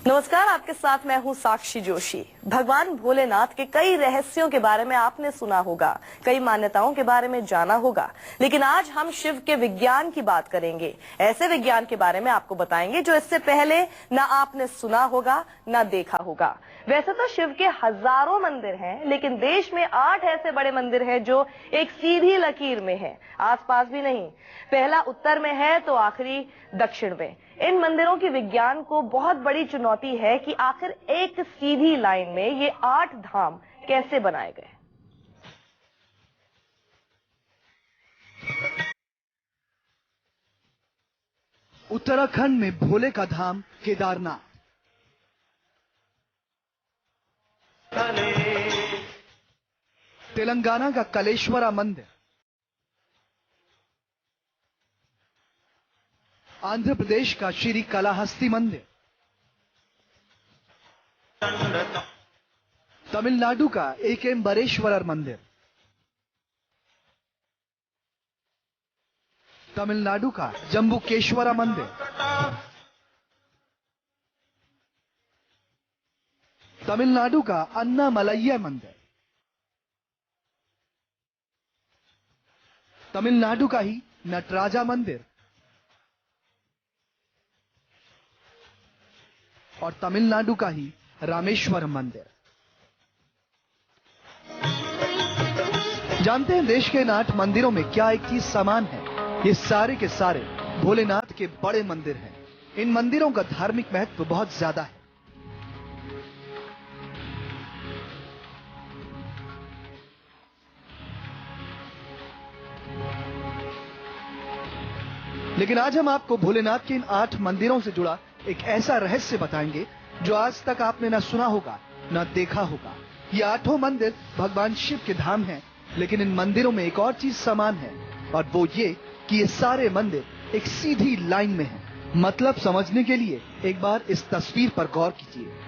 नमस्कार, आपके साथ मैं हूं साक्षी जोशी। भगवान भोलेनाथ के कई रहस्यों के बारे में आपने सुना होगा, कई मान्यताओं के बारे में जाना होगा, लेकिन आज हम शिव के विज्ञान की बात करेंगे। ऐसे विज्ञान के बारे में आपको बताएंगे जो इससे पहले ना आपने सुना होगा ना देखा होगा। वैसे तो शिव के हजारों मंदिर हैं, लेकिन देश में 8 ऐसे बड़े मंदिर हैं जो एक सीधी लकीर में है, आसपास भी नहीं। पहला उत्तर में है तो आखिरी दक्षिण में। इन मंदिरों की विज्ञान को बहुत बड़ी चुनौती है कि आखिर एक सीधी लाइन में ये 8 धाम कैसे बनाए गए। उत्तराखंड में भोले का धाम केदारनाथ, तेलंगाना का कलेश्वरा मंदिर, आंध्र प्रदेश का श्री कालाहस्ती मंदिर, तमिलनाडु का एकेम्बरेश्वरर मंदिर, तमिलनाडु का जम्बुकेश्वरा मंदिर, तमिलनाडु का अन्नामलैया मंदिर, तमिलनाडु का ही नटराजा मंदिर और तमिलनाडु का ही रामेश्वरम मंदिर। जानते हैं देश के इन 8 मंदिरों में क्या एक चीज समान है? ये सारे के सारे भोलेनाथ के बड़े मंदिर हैं। इन मंदिरों का धार्मिक महत्व बहुत ज्यादा है। लेकिन आज हम आपको भोलेनाथ के इन 8 मंदिरों से जुड़ा एक ऐसा रहस्य बताएंगे जो आज तक आपने ना सुना होगा ना देखा होगा। ये 8 मंदिर भगवान शिव के धाम हैं, लेकिन इन मंदिरों में एक और चीज समान है, और वो ये कि ये सारे मंदिर एक सीधी लाइन में हैं। मतलब समझने के लिए एक बार इस तस्वीर पर गौर कीजिए।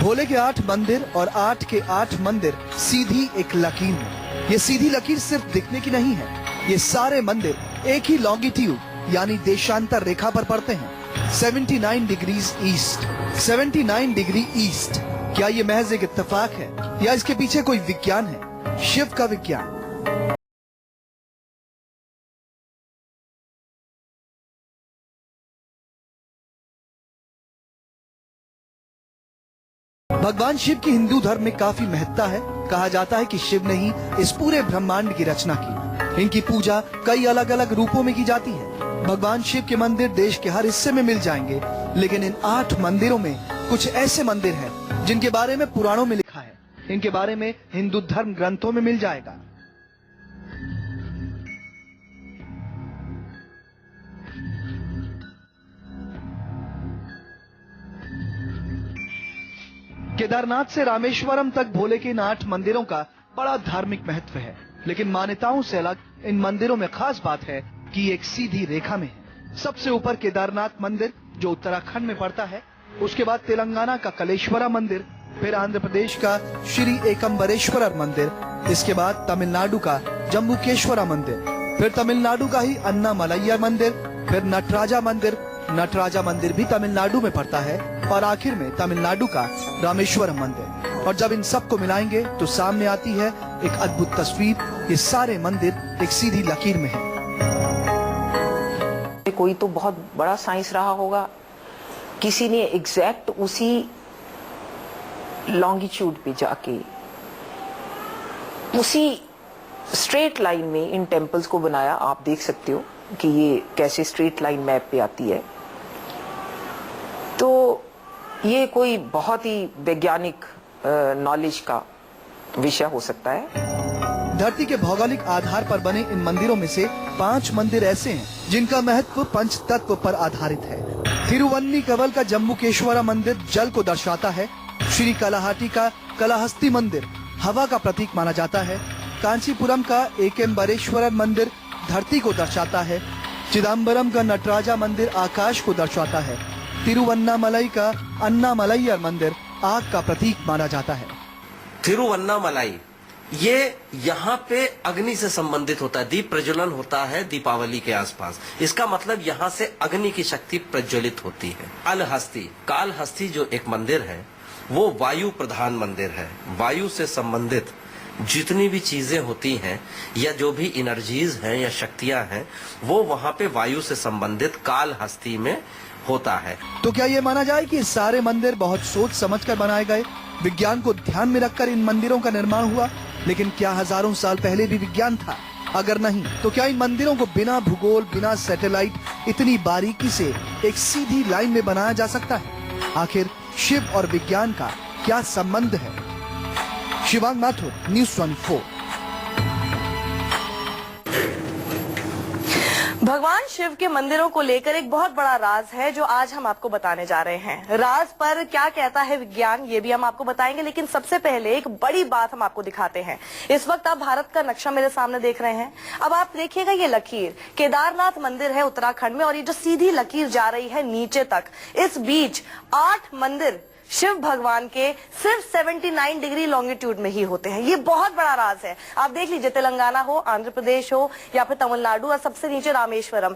भोले के 8 मंदिर और 8 के 8 मंदिर सीधी एक लकीर में। ये सीधी लकीर सिर्फ दिखने की नहीं है, ये सारे मंदिर एक ही लॉन्गिट्यूड यानी देशांतर रेखा पर पड़ते हैं, 79 डिग्रीज ईस्ट। 79 degree east. क्या ये महज एक इत्तेफाक है या इसके पीछे कोई विज्ञान है? शिव का विज्ञान। भगवान शिव की हिंदू धर्म में काफी महत्ता है। कहा जाता है कि शिव ने ही इस पूरे ब्रह्मांड की रचना की। इनकी पूजा कई अलग अलग रूपों में की जाती है। भगवान शिव के मंदिर देश के हर हिस्से में मिल जाएंगे, लेकिन इन 8 मंदिरों में कुछ ऐसे मंदिर हैं जिनके बारे में पुराणों में लिखा है। इनके बारे में हिंदू धर्म ग्रंथों में मिल जाएगा। केदारनाथ से रामेश्वरम तक भोले के इन 8 मंदिरों का बड़ा धार्मिक महत्व है, लेकिन मान्यताओं से अलग इन मंदिरों में खास बात है कि एक सीधी रेखा में है। सबसे ऊपर केदारनाथ मंदिर जो उत्तराखंड में पड़ता है, उसके बाद तेलंगाना का कलेश्वरा मंदिर, फिर आंध्र प्रदेश का श्री एकेम्बरेश्वरर मंदिर, इसके बाद तमिलनाडु का जम्बुकेश्वरा मंदिर, फिर तमिलनाडु का ही अन्नामलैया मंदिर, फिर नटराजा मंदिर। नटराजा मंदिर भी तमिलनाडु में पड़ता है, और आखिर में तमिलनाडु का रामेश्वरम मंदिर। और जब इन सबको मिलाएंगे तो सामने आती है एक अद्भुत तस्वीर। ये सारे मंदिर एक सीधी लकीर में हैं। कोई तो बहुत बड़ा साइंस रहा होगा, किसी ने एग्जैक्ट उसी लॉन्गिट्यूड पे जाके उसी स्ट्रेट लाइन में इन टेम्पल्स को बनाया। आप देख सकते हो कि ये कैसे स्ट्रेट लाइन मैप पे आती है। तो ये कोई बहुत ही वैज्ञानिक नॉलेज का विषय हो सकता है। धरती के भौगोलिक आधार पर बने इन मंदिरों में से 5 मंदिर ऐसे हैं जिनका महत्व पंच तत्व पर आधारित है। थिरुवन्नीकवल का जम्बुकेश्वरा मंदिर जल को दर्शाता है। श्री कालाहाटी का कालाहस्ती मंदिर हवा का प्रतीक माना जाता है। कांचीपुरम का एकेम्बरेश्वरर मंदिर धरती को दर्शाता है। चिदम्बरम का नटराजा मंदिर आकाश को दर्शाता है। तिरुवन्नामलई का अन्नामलैयर मंदिर आग का प्रतीक माना जाता है। तिरुवन्नामलाई ये यहाँ पे अग्नि से संबंधित होता है, दीप प्रज्वलन होता है दीपावली के आसपास। इसका मतलब यहाँ से अग्नि की शक्ति प्रज्वलित होती है। कालहस्ती जो एक मंदिर है वो वायु प्रधान मंदिर है। वायु से संबंधित जितनी भी चीजें होती हैं या जो भी एनर्जीज हैं या शक्तियां हैं वो वहाँ पे वायु से संबंधित कालहस्ती में होता है। तो क्या ये माना जाए कि सारे मंदिर बहुत सोच समझकर बनाए गए, विज्ञान को ध्यान में रखकर इन मंदिरों का निर्माण हुआ? लेकिन क्या हजारों साल पहले भी विज्ञान था? अगर नहीं तो क्या इन मंदिरों को बिना भूगोल, बिना सैटेलाइट इतनी बारीकी से एक सीधी लाइन में बनाया जा सकता है? आखिर शिव और विज्ञान का क्या संबंध है? शिवांग माथुर, न्यूज़ 24। भगवान शिव के मंदिरों को लेकर एक बहुत बड़ा राज है जो आज हम आपको बताने जा रहे हैं। राज पर क्या कहता है विज्ञान, ये भी हम आपको बताएंगे, लेकिन सबसे पहले एक बड़ी बात हम आपको दिखाते हैं। इस वक्त आप भारत का नक्शा मेरे सामने देख रहे हैं। अब आप देखिएगा ये लकीर केदारनाथ मंदिर है उत्तराखंड में, और ये जो सीधी लकीर जा रही है नीचे तक, इस बीच 8 मंदिर शिव भगवान के सिर्फ 79 डिग्री लॉन्गिट्यूड में ही होते हैं। ये बहुत बड़ा राज है। आप देख लीजिए, तेलंगाना हो, आंध्र प्रदेश हो या फिर तमिलनाडु, और सबसे नीचे रामेश्वरम,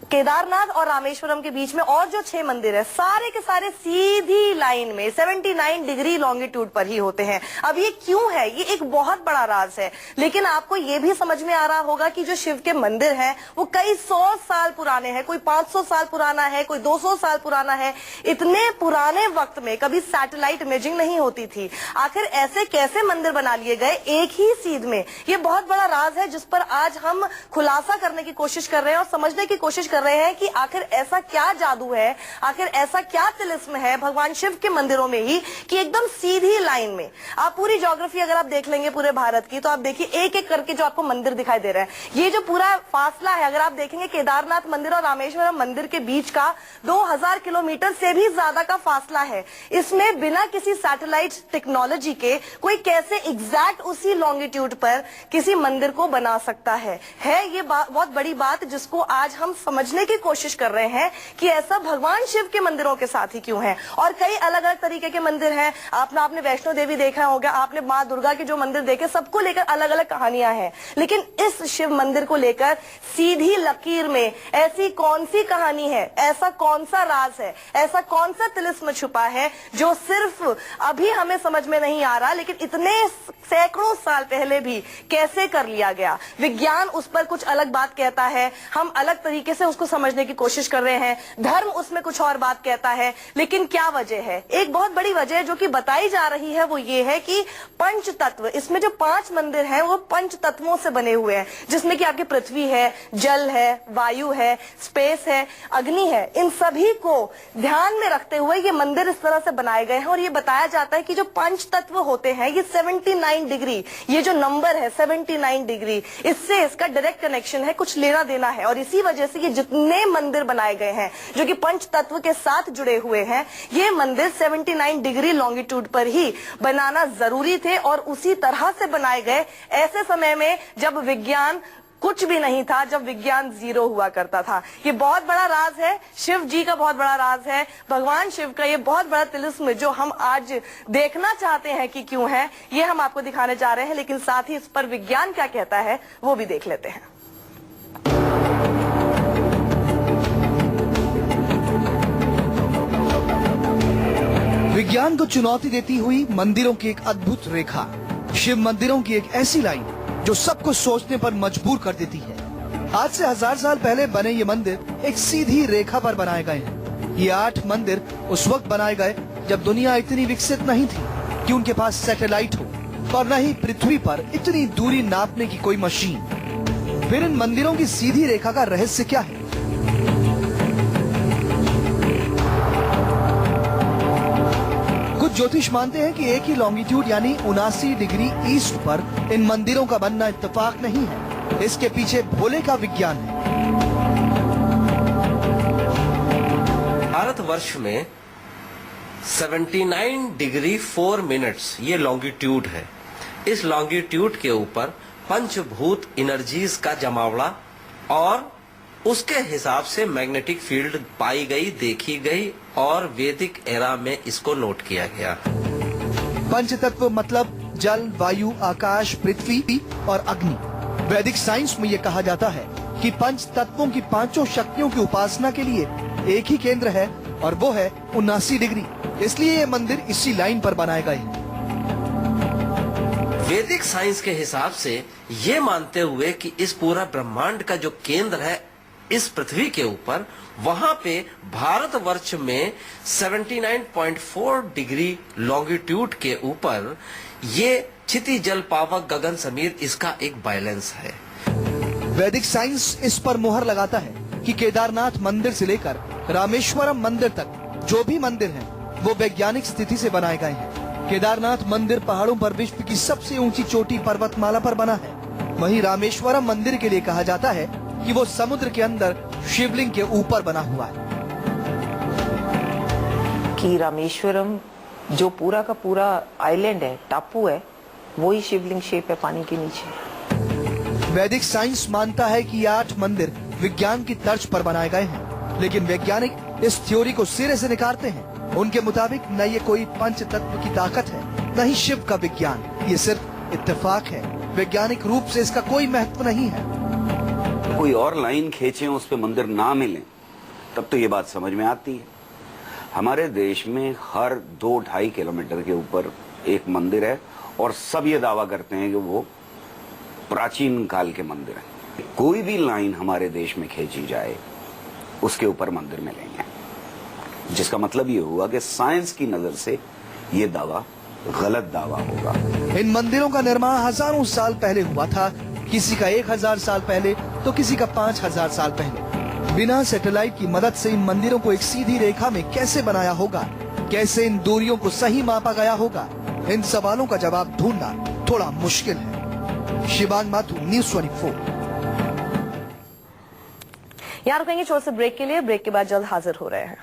केदारनाथ और रामेश्वरम के बीच में और जो 6 मंदिर है, सारे के सारे सीधी लाइन में 79 डिग्री लॉन्गिट्यूड पर ही होते हैं। अब ये क्यों है? ये एक बहुत बड़ा राज है। लेकिन आपको ये भी समझ में आ रहा होगा कि जो शिव के मंदिर हैं वो कई 100 साल पुराने हैं, कोई 500 साल पुराना है, कोई 200 साल पुराना है। इतने पुराने वक्त में कभी सैटेलाइट इमेजिंग नहीं होती थी। आखिर ऐसे कैसे मंदिर बना लिए गए एक ही सीध में? ये बहुत बड़ा राज है जिस पर आज हम खुलासा करने की कोशिश कर रहे हैं और समझने की कोशिश कर रहे हैं कि आखिर ऐसा क्या जादू है, आखिर ऐसा क्या तिलिस्म है भगवान शिव के मंदिरों में ही कि एकदम सीधी लाइन में। आप पूरी ज्योग्राफी अगर आप देख लेंगे पूरे भारत की, तो आप देखिए एक एक करके जो आपको मंदिर दिखाई दे रहे हैं। ये जो पूरा फासला है, अगर आप देखेंगे केदारनाथ मंदिर और रामेश्वरम मंदिर के बीच का 2000 किलोमीटर से भी ज्यादा का फासला है। इसमें बिना किसी सैटेलाइट टेक्नोलॉजी के कोई कैसे एग्जैक्ट उसी लॉन्गिट्यूड पर किसी मंदिर को बना सकता है ये बहुत बड़ी बात जिसको आज हम समझने की कोशिश कर रहे हैं कि ऐसा भगवान शिव के मंदिरों के साथ ही क्यों है। और कई अलग अलग तरीके के मंदिर हैं। आपने वैष्णो देवी देखा होगा, आपने माँ दुर्गा के जो मंदिर देखे, सबको लेकर अलग अलग कहानियां हैं। लेकिन इस शिव मंदिर को लेकर सीधी लकीर में ऐसी कौन सी कहानी है, ऐसा कौन सा राज है, ऐसा कौन सा तिलिस्म छुपा है जो सिर्फ अभी हमें समझ में नहीं आ रहा, लेकिन इतने सैकड़ों साल पहले भी कैसे कर लिया गया। विज्ञान उस पर कुछ अलग बात कहता है, हम अलग तरीके से उसको समझने की कोशिश कर रहे हैं, धर्म उसमें कुछ और बात कहता है। लेकिन क्या वजह है? एक बहुत बड़ी वजह जो कि बताई जा रही है वो ये है कि पंच तत्व, इसमें जो 5 मंदिर हैं वो पंच तत्वों से बने हुए हैं, जिसमें कि आपकी पृथ्वी है, जल है, वायु है, स्पेस है, अग्नि है। इन सभी को ध्यान में रखते हुए ये मंदिर इस तरह से बनाए गए हैं। और ये बताया जाता है कि जो पंच तत्व होते हैं ये 79 डिग्री, ये जो नंबर है 79 डिग्री, इससे इसका डायरेक्ट कनेक्शन है, कुछ लेना देना है। और इसी वजह से ये जितने मंदिर बनाए गए हैं जो कि पंच तत्व के साथ जुड़े हुए हैं, ये मंदिर 79 डिग्री लॉन्गिट्यूड पर ही बनाना जरूरी थे और उसी तरह से बनाए गए ऐसे समय में जब विज्ञान कुछ भी नहीं था, जब विज्ञान जीरो हुआ करता था। ये बहुत बड़ा राज है, शिव जी का बहुत बड़ा राज है, भगवान शिव का ये बहुत बड़ा तिलिस्म जो हम आज देखना चाहते हैं कि क्यों है, ये हम आपको दिखाने जा रहे हैं। लेकिन साथ ही इस पर विज्ञान क्या कहता है वो भी देख लेते हैं। विज्ञान को चुनौती देती हुई मंदिरों की एक अद्भुत रेखा, शिव मंदिरों की एक ऐसी लाइन जो सबको सोचने पर मजबूर कर देती है। आज से 1000 साल पहले बने ये मंदिर एक सीधी रेखा पर बनाए गए हैं। ये 8 मंदिर उस वक्त बनाए गए जब दुनिया इतनी विकसित नहीं थी कि उनके पास सैटेलाइट हो और न ही पृथ्वी पर इतनी दूरी नापने की कोई मशीन। फिर इन मंदिरों की सीधी रेखा का रहस्य क्या है? कुछ ज्योतिष मानते हैं कि एक ही लॉन्गिट्यूड यानी 79 डिग्री ईस्ट पर इन मंदिरों का बनना इत्तेफाक नहीं है, इसके पीछे भोले का विज्ञान है। भारतवर्ष में 79 डिग्री 4 मिनट्स ये लॉन्गिट्यूड है। इस लॉन्गिट्यूड के ऊपर पंचभूत एनर्जीज का जमावड़ा और उसके हिसाब से मैग्नेटिक फील्ड पाई गई, देखी गई और वैदिक एरा में इसको नोट किया गया। पंचतत्व मतलब जल, वायु, आकाश, पृथ्वी और अग्नि। वैदिक साइंस में ये कहा जाता है कि पंच तत्वों की पांचों शक्तियों की उपासना के लिए एक ही केंद्र है और वो है 79 डिग्री। इसलिए ये मंदिर इसी लाइन पर बनाए गए हैं। वैदिक साइंस के हिसाब से ये मानते हुए कि इस पूरा ब्रह्मांड का जो केंद्र है इस पृथ्वी के ऊपर, वहां पे भारतवर्ष में 79.4 डिग्री लॉन्गिट्यूड के ऊपर ये क्षिति जल पावक गगन समीर इसका एक बैलेंस है। वैदिक साइंस इस पर मुहर लगाता है कि केदारनाथ मंदिर से लेकर रामेश्वरम मंदिर तक जो भी मंदिर हैं, वो वैज्ञानिक स्थिति से बनाए गए हैं। केदारनाथ मंदिर पहाड़ों पर विश्व की सबसे ऊंची चोटी पर्वतमाला पर बना है। वहीं रामेश्वरम मंदिर के लिए कहा जाता है कि वो समुद्र के अंदर शिवलिंग के ऊपर बना हुआ है। कि रामेश्वरम जो पूरा का पूरा आइलैंड है, टापू है, वही शिवलिंग शेप है पानी के नीचे। वैदिक साइंस मानता है कि ये 8 मंदिर विज्ञान की तर्ज पर बनाए गए हैं, लेकिन वैज्ञानिक इस थ्योरी को सिरे से नकारते हैं। उनके मुताबिक न ये कोई पंच तत्व की ताकत है, न ही शिव का विज्ञान। ये सिर्फ इत्तेफाक है, वैज्ञानिक रूप से इसका कोई महत्व नहीं है। कोई और लाइन खींचे उस पे मंदिर ना मिले तब तो ये बात समझ में आती है। हमारे देश में हर 2-2.5 किलोमीटर के ऊपर एक मंदिर है और सब ये दावा करते हैं कि वो प्राचीन काल के मंदिर है। कोई भी लाइन हमारे देश में खींची जाए उसके ऊपर मंदिर मिलेंगे, जिसका मतलब ये हुआ कि साइंस की नजर से ये दावा गलत दावा होगा। इन मंदिरों का निर्माण हजारों साल पहले हुआ था, किसी का 1000 साल पहले तो किसी का 5000 साल पहले। बिना सैटेलाइट की मदद से इन मंदिरों को एक सीधी रेखा में कैसे बनाया होगा, कैसे इन दूरियों को सही मापा गया होगा, इन सवालों का जवाब ढूंढना थोड़ा मुश्किल है। शिवांग माथुर, न्यूज़ 24। यहाँ रुकेंगे छोटे से ब्रेक के लिए। ब्रेक के बाद जल्द हाजिर हो रहे हैं।